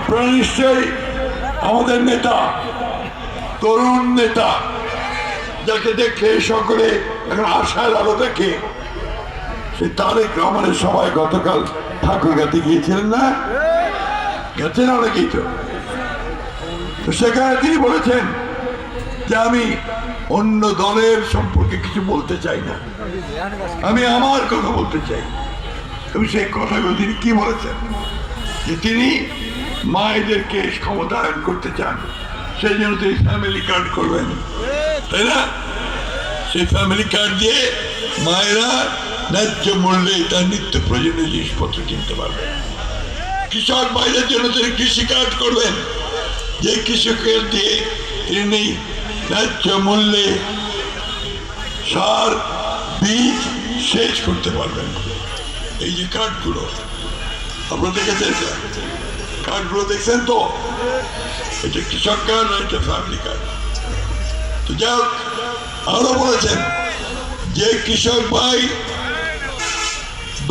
আপনারা নিশ্চয়ই আমাদের নেতা, তরুণ নেতা, যাকে দেখে সকলে এখন আশার আলো দেখে, সে তারেক রহমানের সবাই গতকাল ঠাকুরগাঁতে গিয়েছিলেন না? গেছেন অনেকেই তো। সেখানে তিনি বলেছেন যে আমি অন্য দলের সম্পর্কে কিছু বলতে চাই না, আমি আমার কথা বলতে চাই। এবং সেই কথাগুলো তিনি কি বলেছেন, যে তিনি মায়েদেরকে ক্ষমতায়ন করতে চান, সেই জন্য তিনি ফ্যামিলি কার্ড করবেন, তাই না? সেই ফ্যামিলি কার্ড দিয়ে মায়েরা ন্যায্য মূল্যে তার নিত্য প্রয়োজনীয় জিনিসপত্র কিনতে পারবেন। কৃষক ভাইদের জন্য তিনি কৃষি কার্ড করবেন, যে কৃষকের দিয়ে তিনি ন্যায্য মূল্যে সার বীজ সেচ করতে পারবেন। এই যে কার্ডগুলো আপনারা দেখেছেন, কার্ডগুলো দেখছেন তো? এটা কৃষক কার্ড আর এটা ফ্যামিলি কার্ড। তো যাই হোক, আরো বলেছেন যে কৃষক ভাই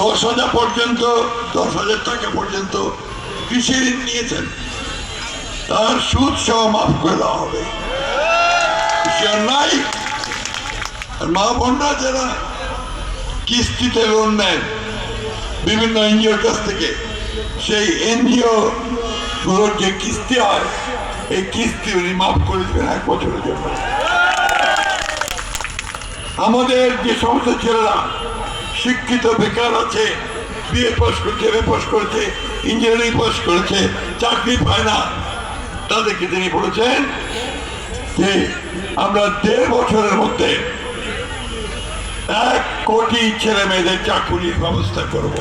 10,000 পর্যন্ত, 10,000 টাকা পর্যন্ত কৃষি ঋণ নিয়েছেন, তার সুদ সহ মাফ করে দেওয়া হবে। নাই আর মা বোনরা যারা কিস্তিতে লোন নেন বিভিন্ন এনজিওর কাছ থেকে, সেই এনজিও গুলোর যে কিস্তি হয়, এই কিস্তি উনি মাফ করে দেবেন 1 বছরের জন্য। আমাদের যে সমস্ত ছেলেরা শিক্ষিত বেকার আছে, বিএ পাস করেছে, এমএ পাস করেছে, ইঞ্জিনিয়ারিং পাস করেছে, চাকরি পায় না, তাদেরকে তিনি বলেছেন যে আমরা 1.5 বছরের মধ্যে 1 কোটি ছেলে মেয়েদের চাকরির ব্যবস্থা করব।